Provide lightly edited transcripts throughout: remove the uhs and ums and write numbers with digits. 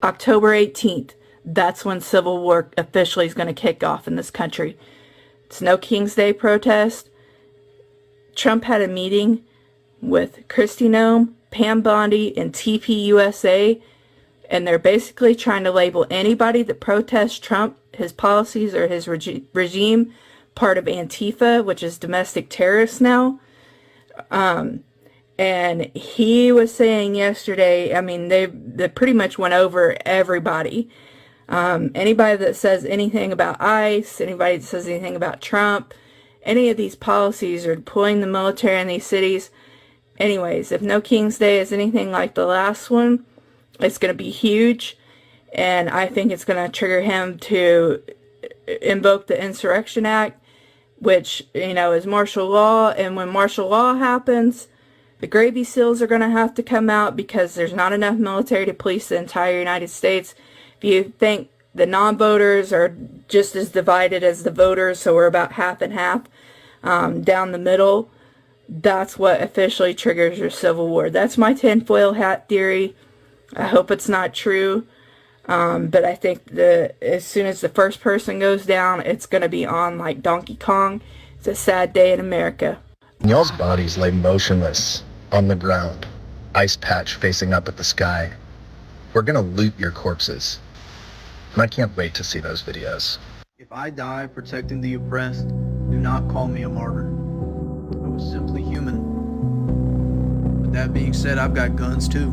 October 18th, that's when civil war officially is going to kick off in this country. It's no King's Day protest. Trump had a meeting with Kristi Noem, Pam Bondi, and TPUSA, and they're basically trying to label anybody that protests Trump, his policies, or his regime part of Antifa, which is domestic terrorists now. And he was saying yesterday, I mean, they pretty much went over everybody. Anybody that says anything about ICE, anybody that says anything about Trump, any of these policies or deploying the military in these cities. Anyways, if no King's Day is anything like the last one, it's going to be huge. And I think it's going to trigger him to invoke the Insurrection Act, which, you know, is martial law. And when martial law happens, the Gravy Seals are going to have to come out because there's not enough military to police the entire United States. If you think the non-voters are just as divided as the voters, so we're about half and half down the middle, that's what officially triggers your civil war. That's my tinfoil hat theory. I hope it's not true. But I think as soon as the first person goes down, it's going to be on like Donkey Kong. It's a sad day in America. Y'all's bodies lay motionless on the ground, ice patch facing up at the sky. We're gonna loot your corpses. And I can't wait to see those videos. If I die protecting the oppressed, do not call me a martyr. I was simply human. But that being said, I've got guns too.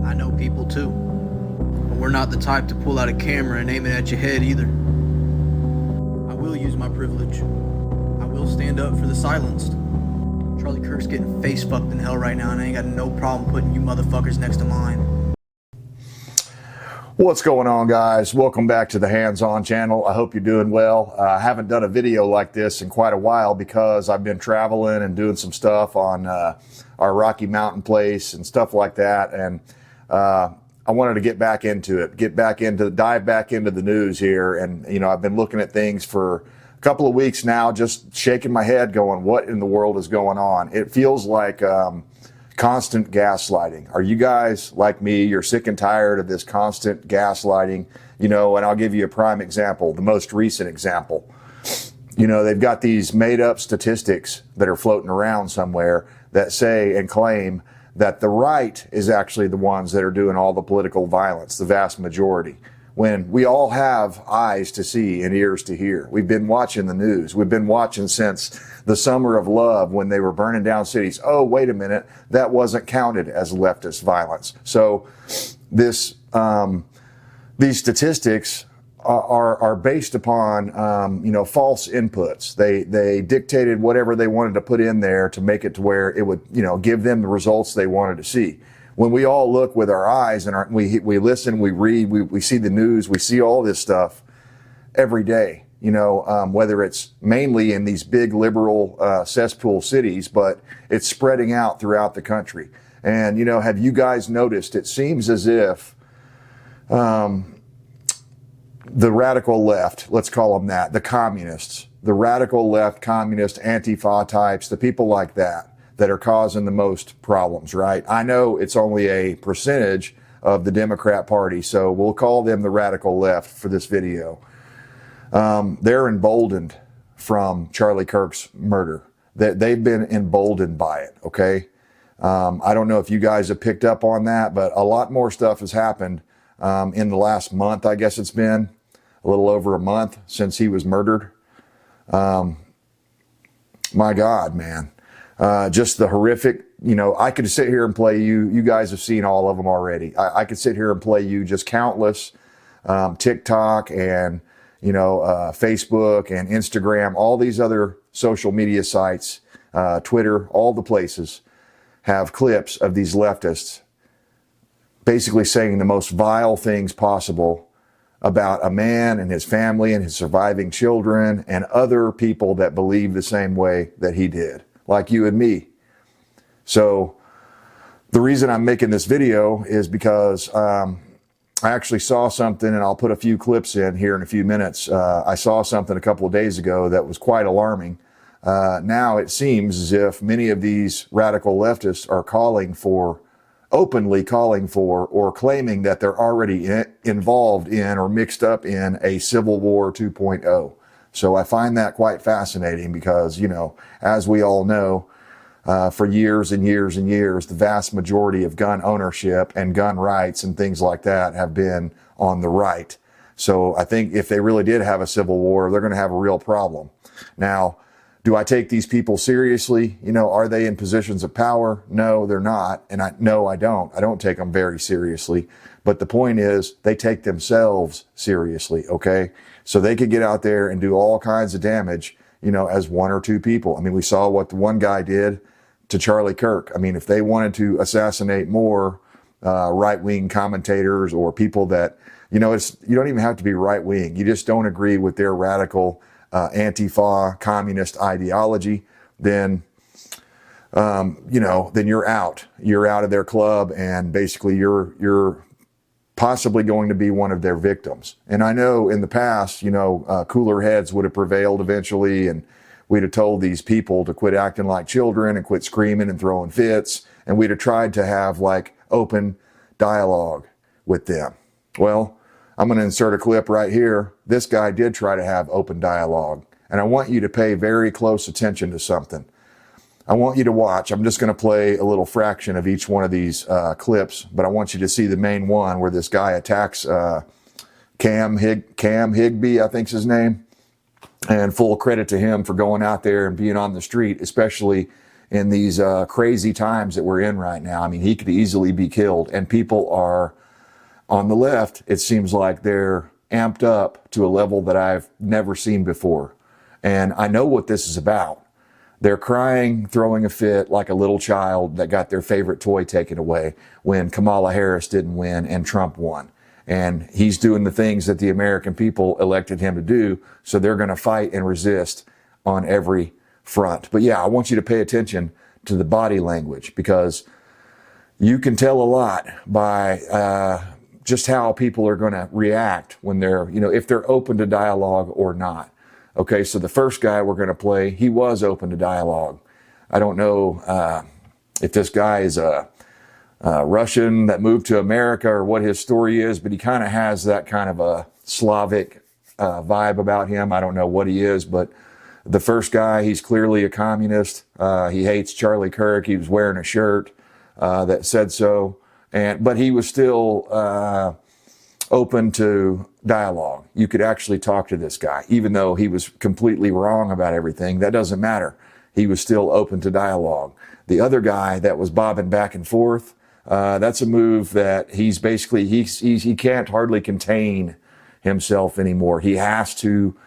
I know people too. But we're not the type to pull out a camera and aim it at your head either. I will use my privilege. I will stand up for the silenced. Charlie Kirk's getting face fucked in hell right now, and I ain't got no problem putting you motherfuckers next to mine. What's going on, guys? Welcome back to the Hands On channel. I hope you're doing well. I haven't done a video like this in quite a while because I've been traveling and doing some stuff on our Rocky Mountain place and stuff like that. And I wanted to get back into it, dive back into the news here. And, you know, I've been looking at things for a couple of weeks now, just shaking my head going, what in the world is going on? It feels like constant gaslighting. Are you guys like me? You're sick and tired of this constant gaslighting, you know, and I'll give you a prime example, the most recent example. You know, they've got these made up statistics that are floating around somewhere that say and claim that the right is actually the ones that are doing all the political violence, the vast majority, when we all have eyes to see and ears to hear. We've been watching the news. We've been watching since the summer of love when they were burning down cities. Oh, wait a minute, that wasn't counted as leftist violence. So this, these statistics are based upon, you know, false inputs. They dictated whatever they wanted to put in there to make it to where it would, you know, give them the results they wanted to see. When we all look with our eyes and we listen, we read, we see the news, we see all this stuff every day, you know, whether it's mainly in these big liberal cesspool cities, but it's spreading out throughout the country. And, you know, have you guys noticed, it seems as if the radical left, let's call them that, the communists, the radical left, communist, Antifa types, the people like that are causing the most problems, right? I know it's only a percentage of the Democrat Party, so we'll call them the radical left for this video. They're emboldened from Charlie Kirk's murder. They've been emboldened by it, okay? I don't know if you guys have picked up on that, but a lot more stuff has happened in the last month. I guess it's been a little over a month since he was murdered. My God, man. Just the horrific, you know, I could sit here and play you guys have seen all of them already. I could sit here and play you just countless TikTok and, you know, Facebook and Instagram, all these other social media sites, Twitter, all the places have clips of these leftists basically saying the most vile things possible about a man and his family and his surviving children and other people that believe the same way that he did, like you and me. So the reason I'm making this video is because I actually saw something, and I'll put a few clips in here in a few minutes. I saw something a couple of days ago that was quite alarming. Now it seems as if many of these radical leftists are calling for openly calling for or claiming that they're already involved in or mixed up in a Civil War 2.0. So I find that quite fascinating because, you know, as we all know, for years and years and years, the vast majority of gun ownership and gun rights and things like that have been on the right. So I think if they really did have a civil war, they're going to have a real problem. Now, do I take these people seriously? You know, are they in positions of power? No, they're not. And I don't. I don't take them very seriously. But the point is, they take themselves seriously, okay? So they could get out there and do all kinds of damage, you know, as one or two people. I mean, we saw what the one guy did to Charlie Kirk. I mean, if they wanted to assassinate more right-wing commentators or people that, you know, you don't even have to be right-wing. You just don't agree with their radical Antifa communist ideology, then, you know, then you're out. You're out of their club, and basically you're possibly going to be one of their victims. And I know in the past, you know, cooler heads would have prevailed eventually, and we'd have told these people to quit acting like children and quit screaming and throwing fits, and we'd have tried to have like open dialogue with them. Well, I'm going to insert a clip right here. This guy did try to have open dialogue, and I want you to pay very close attention to something. I want you to watch. I'm just going to play a little fraction of each one of these clips, but I want you to see the main one where this guy attacks Cam Higby, I think's his name, and full credit to him for going out there and being on the street, especially in these crazy times that we're in right now. I mean, he could easily be killed, and people are on the left. It seems like they're amped up to a level that I've never seen before. And I know what this is about. They're crying, throwing a fit like a little child that got their favorite toy taken away when Kamala Harris didn't win and Trump won. And he's doing the things that the American people elected him to do. So they're going to fight and resist on every front. But yeah, I want you to pay attention to the body language, because you can tell a lot by just how people are going to react when they're, you know, if they're open to dialogue or not. Okay, so the first guy we're going to play, he was open to dialogue. I don't know if this guy is a Russian that moved to America or what his story is, but he kind of has that kind of a Slavic vibe about him. I don't know what he is, but the first guy, he's clearly a communist. He hates Charlie Kirk. He was wearing a shirt that said so. But he was still open to dialogue. You could actually talk to this guy, even though he was completely wrong about everything. That doesn't matter. He was still open to dialogue. The other guy that was bobbing back and forth, that's a move that he's basically, he can't hardly contain himself anymore. He has to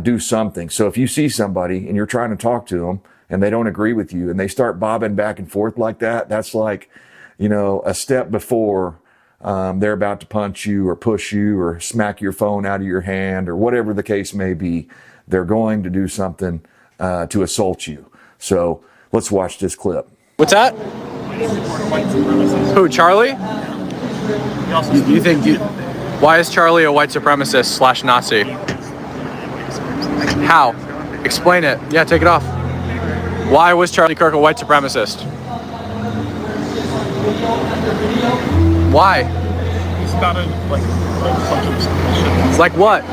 do something. So if you see somebody and you're trying to talk to them and they don't agree with you and they start bobbing back and forth like that, that's like, you know, a step before they're about to punch you or push you or smack your phone out of your hand or whatever the case may be. They're going to do something to assault you. So let's watch this clip. What's that? Who, Charlie? You think why is Charlie a white supremacist / Nazi? How? Explain it. Yeah, take it off. Why was Charlie Kirk a white supremacist? Why? He's got a like what?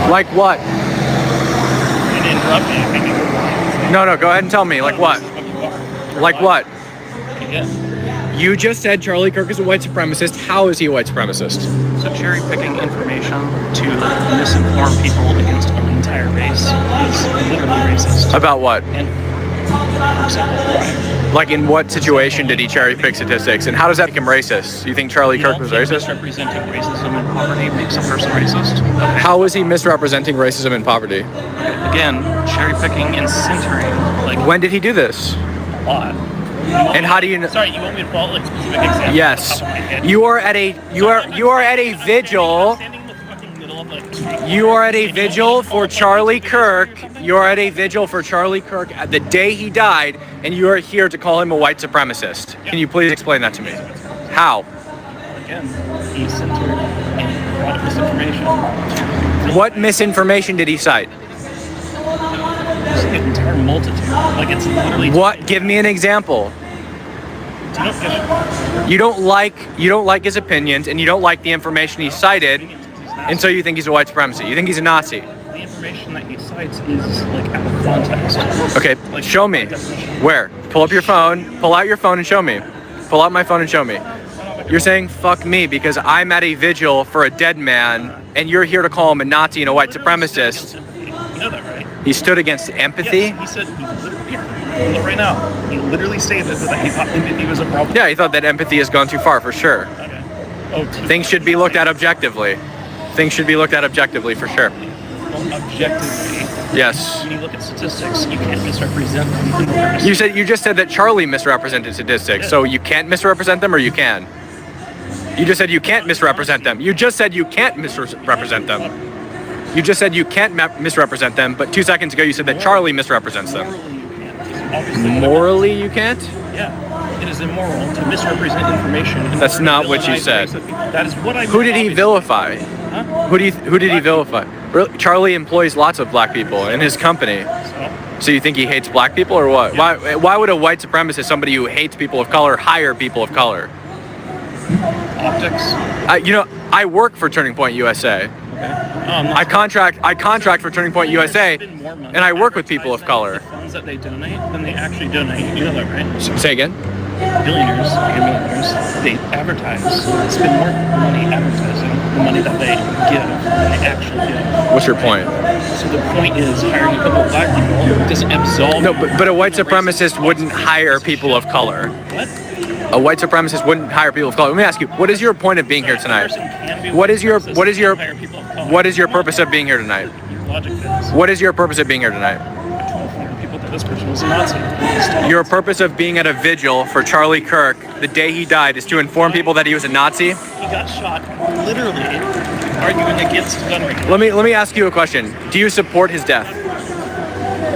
Like what? And interrupt me. No, go ahead and tell me. Like what? Like what? Yeah. You just said Charlie Kirk is a white supremacist. How is he a white supremacist? So cherry picking information to misinform people against an entire race is literally racist. About what? And for example, like in what situation did he cherry pick statistics, and how does that make him racist? You think Charlie Kirk was racist? Misrepresenting racism and poverty makes a person racist. How is he misrepresenting racism and poverty? Again, cherry picking and centering. Like when did he do this? A lot. And how do you know? Sorry, you want me to follow like specific examples? Yes. You are at a vigil. You are at a vigil for Charlie Kirk. You are at a vigil for Charlie Kirk at the day he died, and you are here to call him a white supremacist. Can you please explain that to me? How? Again, he centered a lot of misinformation. What misinformation did he cite? Just an entire multitude. Like it's literally. What? Give me an example. You don't like his opinions, and you don't like the information he cited, and so you think he's a white supremacist. You think he's a Nazi. The information that he cites is like out of context. Okay, Like, show me. Where? Pull up your phone. Pull out your phone and show me. Pull out my phone and show me. You're saying fuck me because I'm at a vigil for a dead man, and you're here to call him a Nazi and a white supremacist. You know that, right? He stood against empathy. Yes, he said look right now. He literally stated that he thought empathy was a problem. Yeah, he thought that empathy has gone too far for sure. Okay. Oh, Things should be looked at objectively. Things should be looked at objectively for sure. Well, objectively. Yes. When you look at statistics, you can't misrepresent them. You just said that Charlie misrepresented statistics, so you can't misrepresent them, or you can. You just said you can't misrepresent them. You just said you can't misrepresent them. You just said you can't misrepresent them, but 2 seconds ago you said that Charlie misrepresents them. Morally, you can't. Morally, you can't? Yeah. It is immoral to misrepresent information. That's not what you said. That is what I. Who did he vilify? Huh? Who did he vilify? Really? Charlie employs lots of black people in his company. So you think he hates black people, or what? Yeah. Why would a white supremacist, somebody who hates people of color, hire people of color? Optics. I work for Turning Point USA. Okay. I contract for Turning Point USA, and I work with people of color. The funds that they donate, then they actually donate. You know that, right? Say again? Billionaires and millionaires, they advertise, spend more money advertising the money that they give than they actually give. What's your point? So the point is, hiring a couple of black people doesn't absolve. No, but a white supremacist wouldn't hire people of color. What? A white supremacist wouldn't hire people of color. Let me ask you, what is your point of being here tonight? What is your purpose of being here tonight? What is your purpose of being here tonight? This person was a Nazi. Your purpose of being at a vigil for Charlie Kirk the day he died is to inform people that he was a Nazi? He got shot literally arguing against gun regulation. Let me ask you a question. Do you support his death?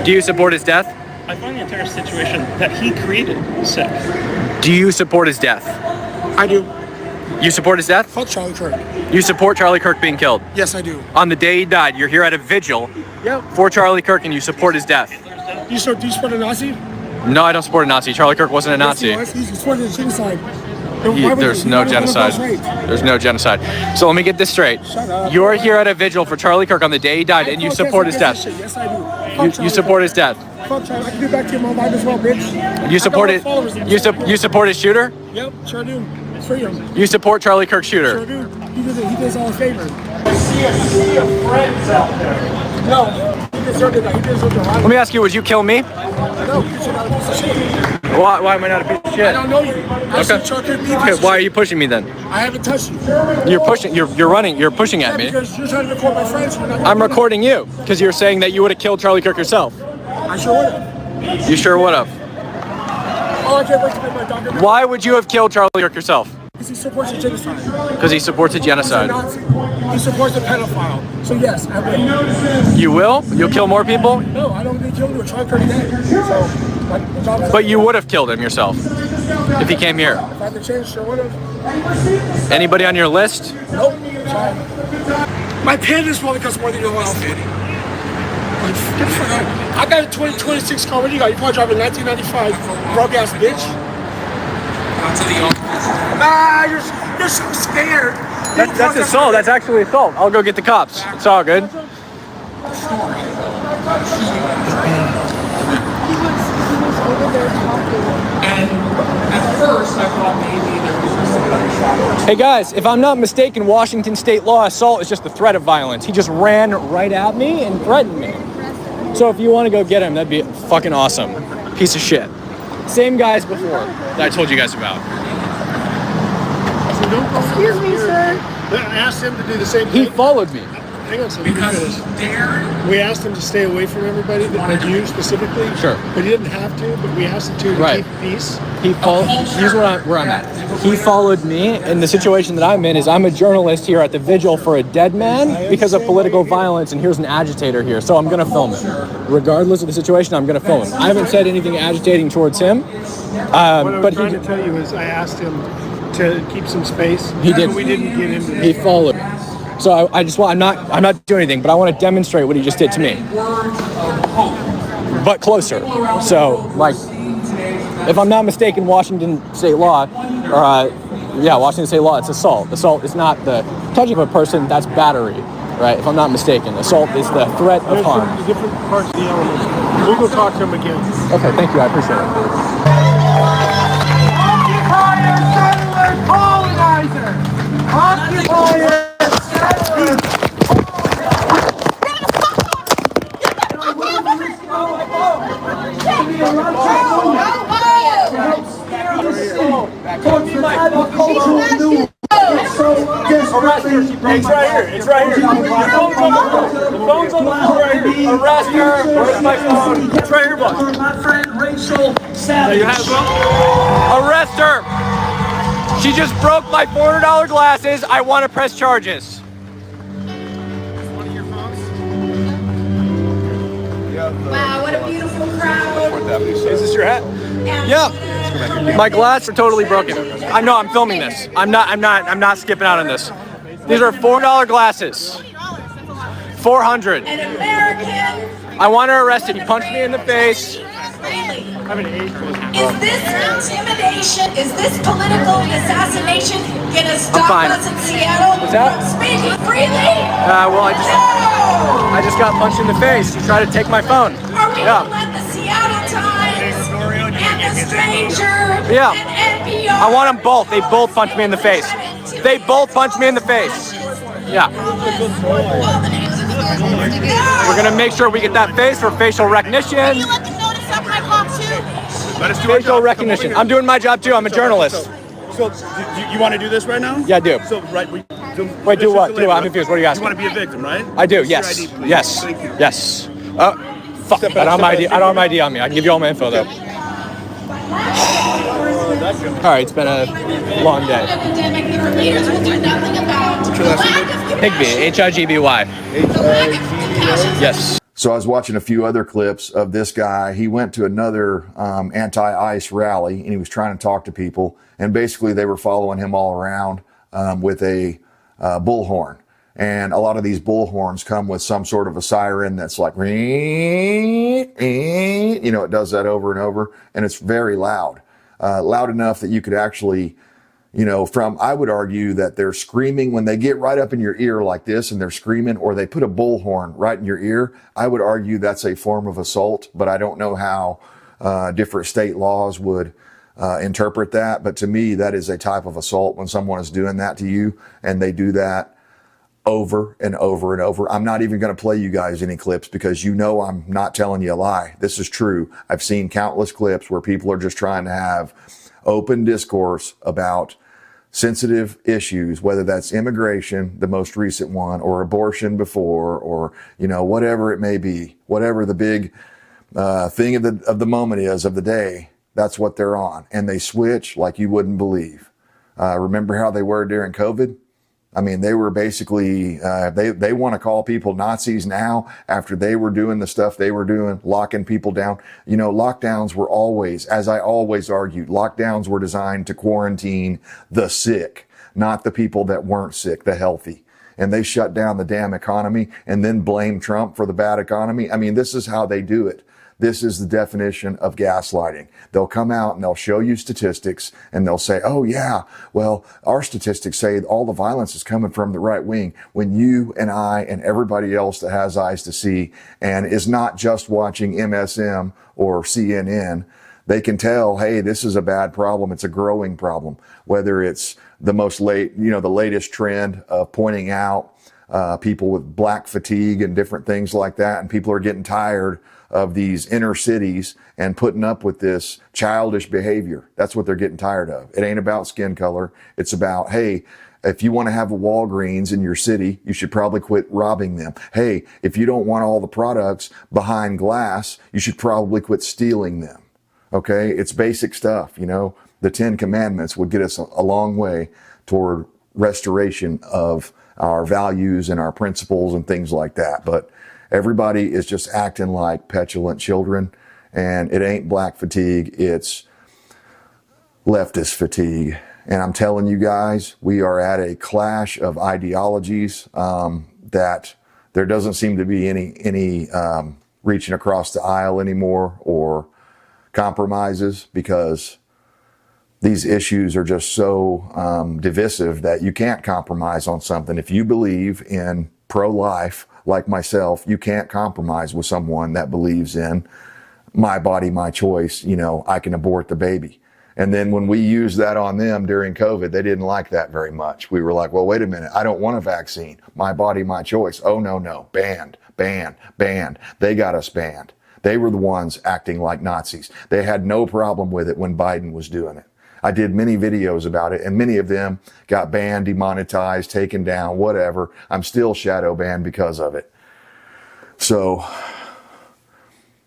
Do you support his death? I find the entire situation that he created sick. Do you support his death? I do. You support his death? Fuck Charlie Kirk. You support Charlie Kirk being killed? Yes, I do. On the day he died, you're here at a vigil for Charlie Kirk and you support his death? Do you support a Nazi? No, I don't support a Nazi. Charlie Kirk wasn't a Nazi. Yes, he was. He supported the genocide. There's no genocide. There's no genocide. So let me get this straight. Shut up. You're here at a vigil for Charlie Kirk on the day he died, and you support his death. Yes, I do. You support his death. Fuck Charlie. I can get back to your mom as well, bitch. You support it. You support his shooter. Yep, sure do. It's for you. You support Charlie Kirk's shooter. Sure do. He does all a favor. I see a sea of friends out there. No, he deserved that. He deserved the Let me ask you, would you kill me? No, you should not a piece of shit. Why am I not a piece of shit? I don't know you. I said Charlie Kirk be a piece Okay, of why are shit. you pushing me then? I haven't touched you. You're pushing. You're running. You're pushing at me. Because you're trying to record my friends. I'm recording you because you're saying that you would have killed Charlie Kirk yourself. I sure would have. You sure would have. Oh, I can't wait to make my doctor. Why would you have killed Charlie Kirk yourself? Because he supports the genocide. Because he supports a He's a genocide. Nazi. He supports the pedophile. So yes, I will. You will? You'll kill more people? No, I don't think he'll do a Charlie Kirk dead. So, like, the job is But you would have killed him yourself if he came here. If I had the chance, sure would have. Anybody on your list? Nope. Sorry. My pandas probably cost more than your whole outfit. Like, get the fuck out. I got a 2026 car. What do you got? You probably drive a 1995 broke ass bitch. Ah, you're so scared. That's assault. That's actually assault. I'll go get the cops. It's all good. Hey guys, if I'm not mistaken, Washington state law assault is just the threat of violence. He just ran right at me and threatened me. So if you want to go get him, that'd be fucking awesome. Piece of shit. Same guys before that I told you guys about. Excuse me, sir. I asked him to do the same He thing. followed me. Hang on a second. We asked him to stay away from everybody, like you specifically. Sure. But he didn't have to, but we asked him to Right. keep peace. He followed. Here's where I'm at. He followed me, and the situation that I'm in is I'm a journalist here at the vigil for a dead man because of political violence, and here's an agitator here, so I'm gonna film it. Regardless of the situation, I'm gonna film him. I haven't said anything agitating towards him, What I was but trying to tell you is I asked him to keep some space. He did. And we didn't get into he that. followed me. So I just want. I'm not doing anything, but I want to demonstrate what he just did to me. But closer. So like. If I'm not mistaken, Washington state law, Washington state law, it's assault. Assault is not the touching of a person, that's battery, right? If I'm not mistaken, assault is the threat of harm. Different parts of the elements. We'll go talk to him again. Okay, thank you, I appreciate it. Occupier, settler, colonizer! Occupier, settler! It's right here. It's right here. The phone's on the floor right here. Arrest her. Where's my phone? It's right here, boss. My friend Rachel Savage. You have it? Arrest her. She just broke my $400 glasses. I want to press charges. Wow, what a beautiful crowd. Is this your hat? Yeah. My glasses are totally broken. I know. I'm filming this. I'm not skipping out on this. These are $400 glasses. 400. An American. I want her arrested. He punched me in the face. Really? Is this intimidation? Is this political assassination gonna stop us in Seattle from speaking freely? Well, I just got punched in the face. He tried to take my phone. Are we gonna let the Seattle Times and the Stranger and NPR? I want them both. They both punched me in the face. They both punched me in the face. Yeah. We're gonna make sure we get that face for facial recognition. Facial recognition. I'm doing my job too. I'm a journalist. So, you want to do this right now? Yeah, I do. So, right. Wait, do what? Do what? I'm confused. What are you asking? You want to be a victim, right? I do. Yes. Your ID, please. Yes. Thank you. Yes. Fuck. I don't have my ID. I don't have my ID on me. I can give you all my info though. All right. It's been a long day. Higby. H-I-G-B-Y. Yes. So I was watching a few other clips of this guy. He went to another anti-ICE rally and he was trying to talk to people. And basically they were following him all around with a bullhorn. And a lot of these bullhorns come with some sort of a siren that's like, it does that over and over. And it's very loud, loud enough that you could actually, I would argue that they're screaming when they get right up in your ear like this and they're screaming, or they put a bullhorn right in your ear. I would argue that's a form of assault, but I don't know how different state laws would interpret that. But to me, that is a type of assault when someone is doing that to you and they do that over and over and over. I'm not even going to play you guys any clips because I'm not telling you a lie. This is true. I've seen countless clips where people are just trying to have open discourse about sensitive issues, whether that's immigration, the most recent one, or abortion before, or, whatever it may be, whatever the big thing of the moment is of the day, that's what they're on. And they switch like you wouldn't believe. Remember how they were during COVID? I mean, they were basically, they want to call people Nazis now after they were doing the stuff they were doing, locking people down. Lockdowns were always, as I always argued, lockdowns were designed to quarantine the sick, not the people that weren't sick, the healthy. And they shut down the damn economy and then blame Trump for the bad economy. I mean, this is how they do it. This is the definition of gaslighting. They'll come out and they'll show you statistics and they'll say, oh yeah, well, our statistics say all the violence is coming from the right wing, when you and I and everybody else that has eyes to see and is not just watching MSM or CNN, they can tell, hey, this is a bad problem. It's a growing problem. Whether it's the latest trend of pointing out people with black fatigue and different things like that, and people are getting tired of these inner cities and putting up with this childish behavior. That's what they're getting tired of. It ain't about skin color. It's about, hey, if you want to have a Walgreens in your city, you should probably quit robbing them. Hey, if you don't want all the products behind glass, you should probably quit stealing them. Okay? It's basic stuff, The 10 Commandments would get us a long way toward restoration of our values and our principles and things like that. But everybody is just acting like petulant children, and it ain't black fatigue, it's leftist fatigue. And I'm telling you guys, we are at a clash of ideologies that there doesn't seem to be any reaching across the aisle anymore or compromises, because these issues are just so divisive that you can't compromise on something. If you believe in pro-life, like myself, you can't compromise with someone that believes in my body, my choice, I can abort the baby. And then when we used that on them during COVID, they didn't like that very much. We were like, well, wait a minute, I don't want a vaccine. My body, my choice. Oh, no, banned. They got us banned. They were the ones acting like Nazis. They had no problem with it when Biden was doing it. I did many videos about it, and many of them got banned, demonetized, taken down, whatever. I'm still shadow banned because of it. So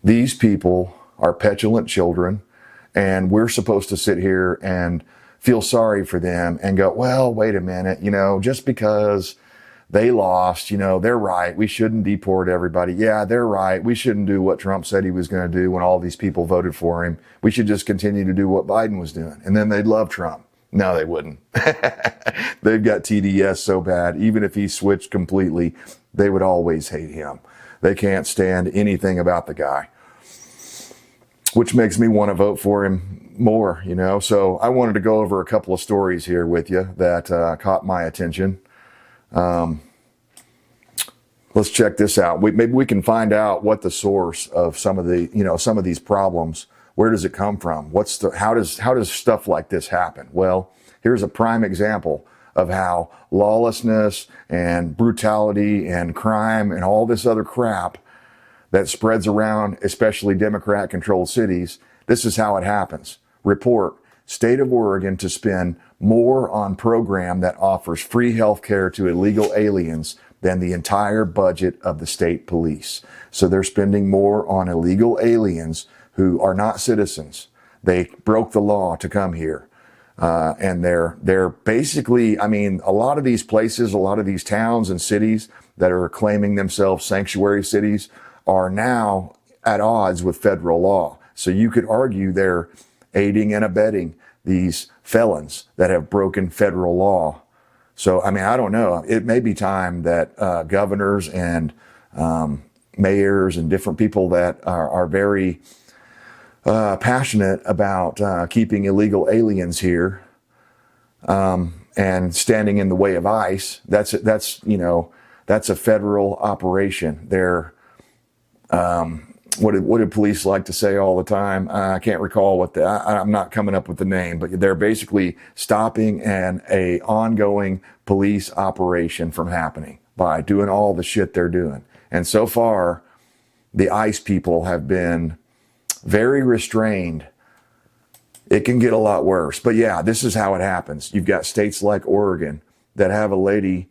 these people are petulant children, and we're supposed to sit here and feel sorry for them and go, well, wait a minute, just because they lost, they're right. We shouldn't deport everybody. Yeah, they're right. We shouldn't do what Trump said he was going to do when all these people voted for him. We should just continue to do what Biden was doing. And then they'd love Trump. No, they wouldn't. They've got TDS so bad. Even if he switched completely, they would always hate him. They can't stand anything about the guy, which makes me want to vote for him more, So I wanted to go over a couple of stories here with you that caught my attention. Let's check this out. Maybe we can find out what the source of some of these problems. Where does it come from? How does stuff like this happen? Well, here's a prime example of how lawlessness and brutality and crime and all this other crap that spreads around, especially Democrat-controlled cities. This is how it happens. Report: State of Oregon to spend more on program that offers free health care to illegal aliens than the entire budget of the state police. So they're spending more on illegal aliens who are not citizens. They broke the law to come here. And they're basically, a lot of these places, a lot of these towns and cities that are claiming themselves sanctuary cities are now at odds with federal law. So you could argue they're aiding and abetting these felons that have broken federal law. So, I don't know. It may be time that governors and mayors and different people that are very passionate about keeping illegal aliens here and standing in the way of ICE. That's a federal operation. They're what did police like to say all the time? I can't recall I'm not coming up with the name, but they're basically stopping a ongoing police operation from happening by doing all the shit they're doing. And so far, the ICE people have been very restrained. It can get a lot worse, but yeah, this is how it happens. You've got states like Oregon that have a lady,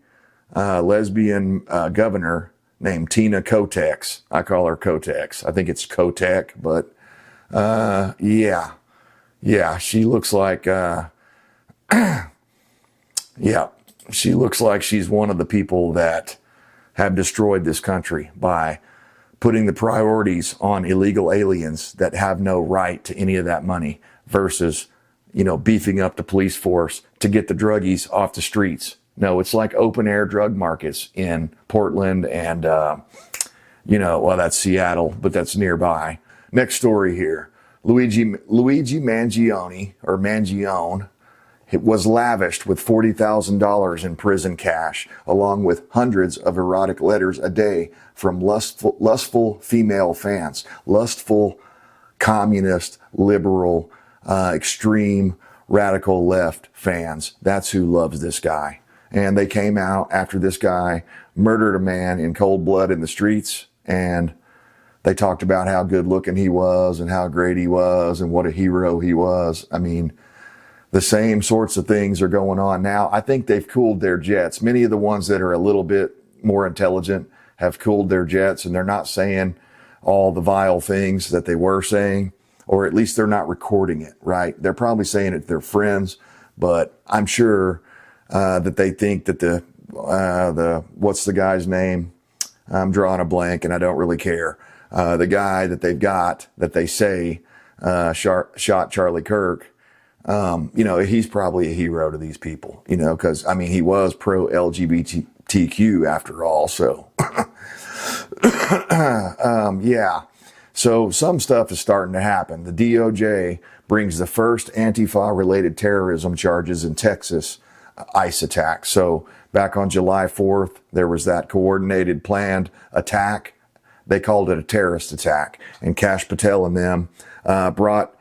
lesbian governor named Tina Kotex. I call her Kotex. I think it's Kotek, but yeah, she looks like she looks like she's one of the people that have destroyed this country by putting the priorities on illegal aliens that have no right to any of that money versus, beefing up the police force to get the druggies off the streets. No, it's like open air drug markets in Portland and, that's Seattle, but that's nearby. Next story here. Luigi Mangione, or Mangione, was lavished with $40,000 in prison cash, along with hundreds of erotic letters a day from lustful female fans, lustful communist, liberal, extreme, radical left fans. That's who loves this guy. And they came out after this guy murdered a man in cold blood in the streets, and they talked about how good looking he was and how great he was and what a hero he was. The same sorts of things are going on now. I think they've cooled their jets. Many of the ones that are a little bit more intelligent have cooled their jets, and they're not saying all the vile things that they were saying, or at least they're not recording it, right? They're probably saying it to their friends, but I'm sure that they think that the what's the guy's name? I'm drawing a blank and I don't really care. The guy that they've got that they say shot Charlie Kirk, he's probably a hero to these people, because he was pro LGBTQ after all. So yeah. So some stuff is starting to happen. The DOJ brings the first Antifa-related terrorism charges in Texas ICE attack. So back on July 4th, there was that coordinated, planned attack. They called it a terrorist attack. And Kash Patel and them brought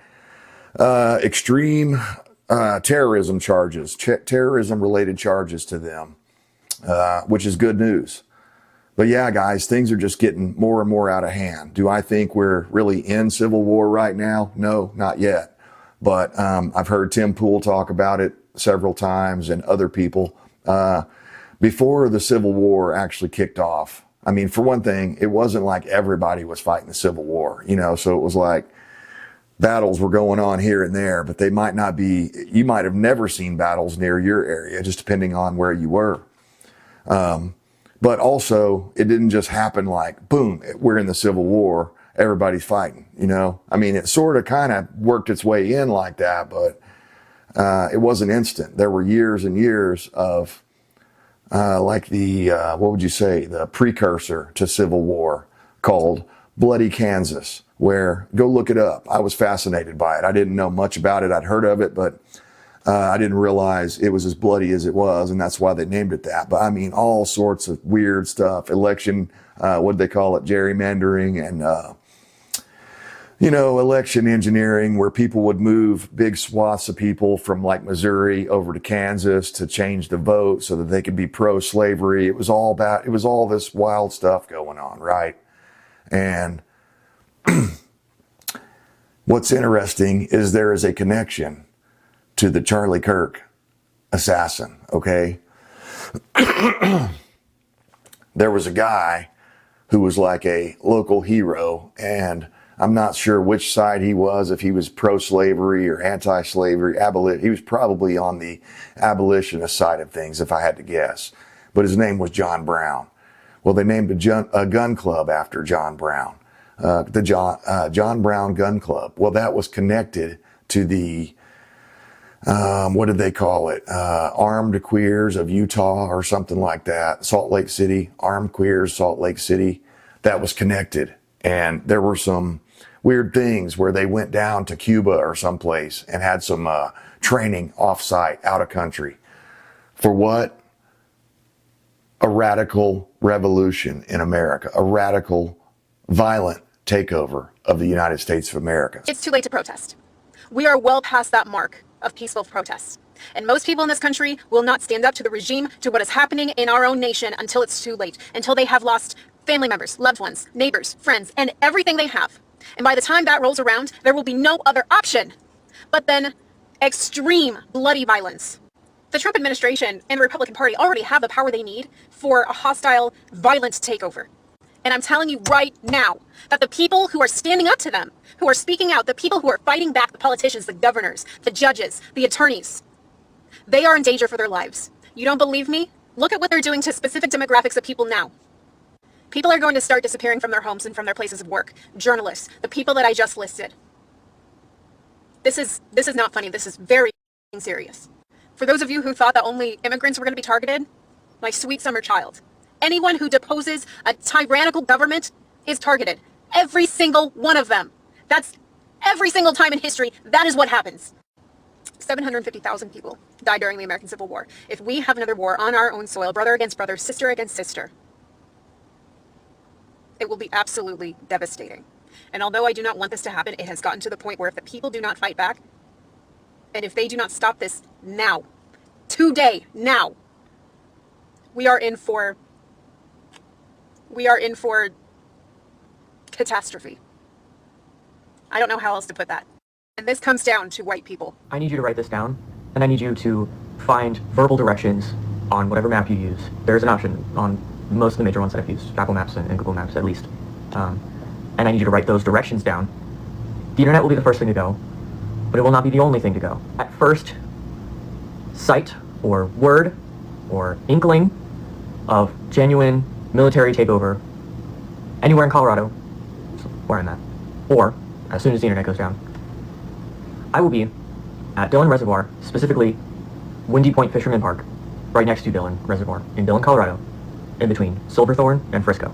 extreme terrorism charges, terrorism-related charges to them, which is good news. But yeah, guys, things are just getting more and more out of hand. Do I think we're really in civil war right now? No, not yet. But I've heard Tim Pool talk about it several times and other people. Before the Civil War actually kicked off, I mean, for one thing, it wasn't like everybody was fighting the Civil War, you know, so it was like battles were going on here and there, but they might not be, you might have never seen battles near your area, just depending on where you were. But also, it didn't just happen like, boom, we're in the Civil War, everybody's fighting, you know? I mean, it sort of kind of worked its way in like that, but it wasn't instant. There were years and years of, like the, what would you say, the precursor to Civil War called Bloody Kansas, where, go look it up. I was fascinated by it. I didn't know much about it. I'd heard of it, but I didn't realize it was as bloody as it was, and that's why they named it that. But I mean, all sorts of weird stuff, election, what'd they call it, gerrymandering, and, you know, election engineering, where people would move big swaths of people from like Missouri over to Kansas to change the vote so that they could be pro-slavery. It was all this wild stuff going on, right? And what's interesting is there is a connection to the Charlie Kirk assassin, okay? There was a guy who was like a local hero, and I'm not sure which side he was, if he was pro-slavery or anti-slavery, he was probably on the abolitionist side of things, if I had to guess. But his name was John Brown. Well, they named a gun club after John Brown, the John Brown Gun Club. Well, that was connected to the what did they call it? Armed Queers of Utah or something like that. Salt Lake City, Armed Queers, Salt Lake City. That was connected. And there were some weird things where they went down to Cuba or someplace and had some training off-site, out of country. For what? A radical revolution in America. A radical, violent takeover of the United States of America. It's too late to protest. We are well past that mark of peaceful protests. And most people in this country will not stand up to the regime, to what is happening in our own nation, until it's too late, until they have lost family members, loved ones, neighbors, friends, and everything they have. And by the time that rolls around, there will be no other option but then extreme bloody violence. The Trump administration and the Republican Party already have the power they need for a hostile, violent takeover. And I'm telling you right now that the people who are standing up to them, who are speaking out, the people who are fighting back, the politicians, the governors, the judges, the attorneys, they are in danger for their lives. You don't believe me? Look at what they're doing to specific demographics of people now. People are going to start disappearing from their homes and from their places of work. Journalists, the people that I just listed. This is not funny. This is very serious. For those of you who thought that only immigrants were going to be targeted, my sweet summer child, anyone who deposes a tyrannical government is targeted. Every single one of them. That's every single time in history. That is what happens. 750,000 people died during the American Civil War. If we have another war on our own soil, brother against brother, sister against sister, it will be absolutely devastating. And although I do not want this to happen, it has gotten to the point where if the people do not fight back, and if they do not stop this now, today, now, we are in for catastrophe. I don't know how else to put that. And this comes down to white people. I need you to write this down, and I need you to find verbal directions on whatever map you use. There's an option on most of the major ones that I've used, Apple Maps and Google Maps at least. And I need you to write those directions down. The internet will be the first thing to go, but it will not be the only thing to go. At first sight or word or inkling of genuine military takeover anywhere in Colorado, where I'm at, or as soon as the internet goes down, I will be at Dillon Reservoir, specifically Windy Point Fisherman Park, right next to Dillon Reservoir in Dillon, Colorado, in between Silverthorne and Frisco.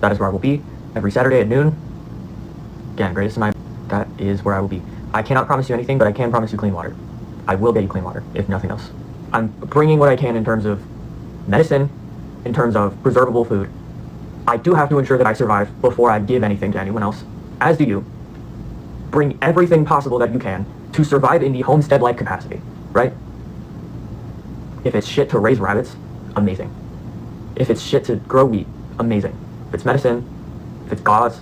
That is where I will be every Saturday at noon, Again, greatest in my... That is where I will be. I cannot promise you anything, but I can promise you clean water. I will get you clean water, if nothing else. I'm bringing what I can in terms of medicine, in terms of preservable food. I do have to ensure that I survive before I give anything to anyone else, as do you. Bring everything possible that you can to survive in the homestead-like capacity, right? If it's shit to raise rabbits, amazing. If it's shit to grow wheat, amazing. If it's medicine, if it's gauze,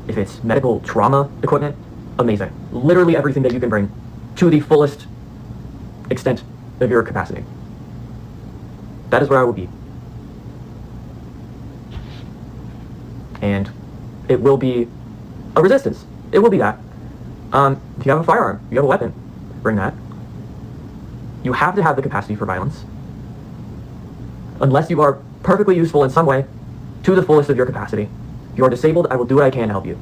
if it's medical trauma equipment, amazing. Literally everything that you can bring to the fullest extent of your capacity. That is where I will be. And it will be a resistance. It will be that. If you have a firearm, you have a weapon, bring that. You have to have the capacity for violence. Unless you are perfectly useful in some way, to the fullest of your capacity. If you are disabled, I will do what I can to help you.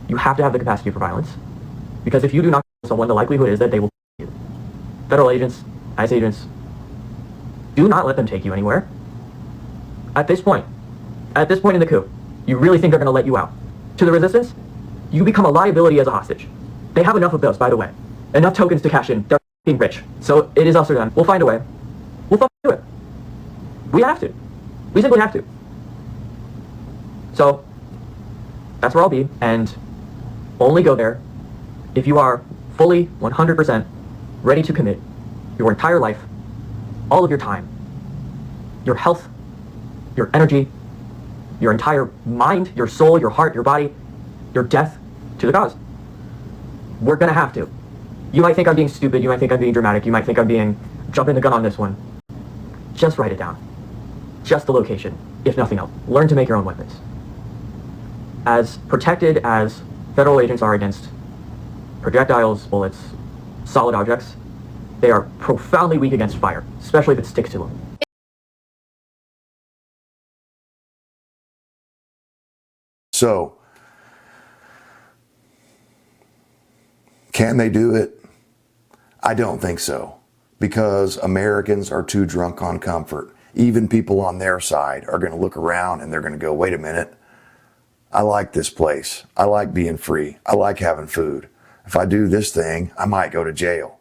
You have to have the capacity for violence. Because if you do not kill someone, the likelihood is that they will kill you. Federal agents, ICE agents, do not let them take you anywhere. At this point in the coup, you really think they're going to let you out? To the resistance, you become a liability as a hostage. They have enough of those, by the way. Enough tokens to cash in. They're f***ing rich. So it is us or them. We'll find a way. We'll fucking do it. We have to. We simply have to. So, that's where I'll be, and only go there if you are fully, 100% ready to commit your entire life, all of your time, your health, your energy, your entire mind, your soul, your heart, your body, your death to the cause. We're gonna have to. You might think I'm being stupid, you might think I'm being dramatic, you might think I'm being jumping the gun on this one. Just write it down. Just the location, if nothing else. Learn to make your own weapons. As protected as federal agents are against projectiles, bullets, solid objects, they are profoundly weak against fire, especially if it sticks to them. So, can they do it? I don't think so, because Americans are too drunk on comfort. Even people on their side are going to look around and they're going to go, wait a minute, I like this place. I like being free. I like having food. If I do this thing, I might go to jail.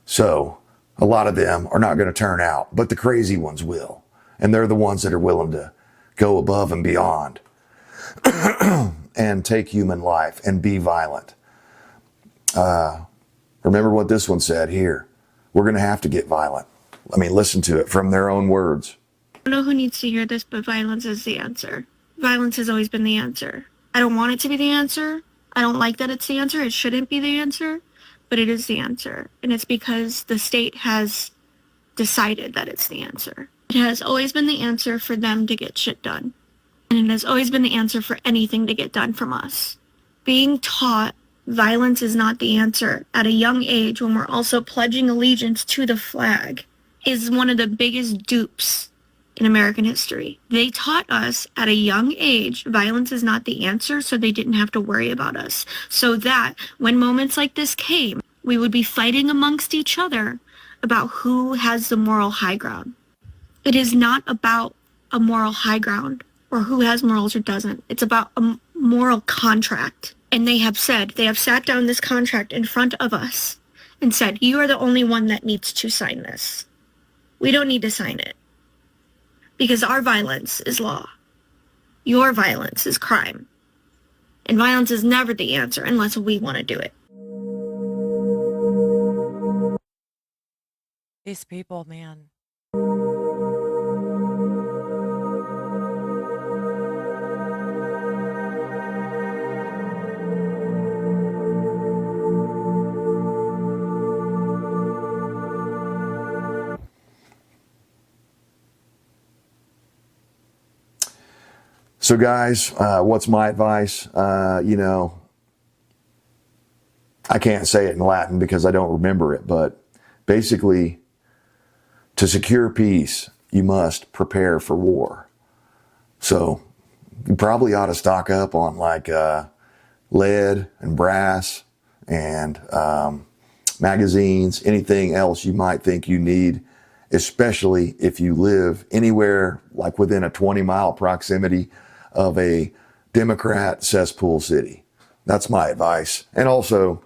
So a lot of them are not going to turn out, but the crazy ones will. And they're the ones that are willing to go above and beyond and take human life and be violent. Remember what this one said here. We're going to have to get violent. I mean, listen to it from their own words. I don't know who needs to hear this, but violence is the answer. Violence has always been the answer. I don't want it to be the answer. I don't like that it's the answer. It shouldn't be the answer, but it is the answer. And it's because the state has decided that it's the answer. It has always been the answer for them to get shit done. And it has always been the answer for anything to get done from us. Being taught violence is not the answer at a young age when we're also pledging allegiance to the flag is one of the biggest dupes in American history. They taught us at a young age violence is not the answer, so they didn't have to worry about us. So that when moments like this came, we would be fighting amongst each other about who has the moral high ground. It is not about a moral high ground or who has morals or doesn't. It's about a moral contract. And they have sat down this contract in front of us and said, you are the only one that needs to sign this. We don't need to sign it. Because our violence is law. Your violence is crime. And violence is never the answer unless we want to do it. These people, man. So guys, what's my advice? You know, I can't say it in Latin because I don't remember it, but basically, to secure peace, you must prepare for war. So you probably ought to stock up on like lead and brass and magazines, anything else you might think you need, especially if you live anywhere like within a 20-mile proximity of a Democrat cesspool city. That's my advice. And also,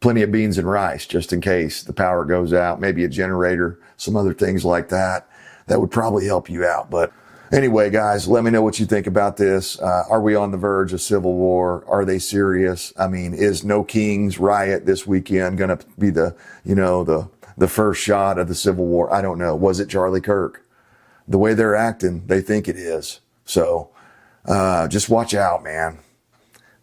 plenty of beans and rice, just in case the power goes out, maybe a generator, some other things like that. That would probably help you out. But anyway, guys, let me know what you think about this. Are we on the verge of civil war? Are they serious? I mean, is No Kings riot this weekend going to be the first shot of the civil war? I don't know. Was it Charlie Kirk? The way they're acting, they think it is. So just watch out, man.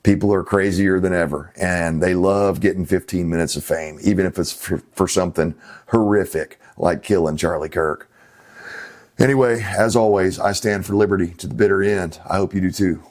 People are crazier than ever, and they love getting 15 minutes of fame, even if it's for something horrific like killing Charlie Kirk. Anyway, as always, I stand for liberty to the bitter end. I hope you do too.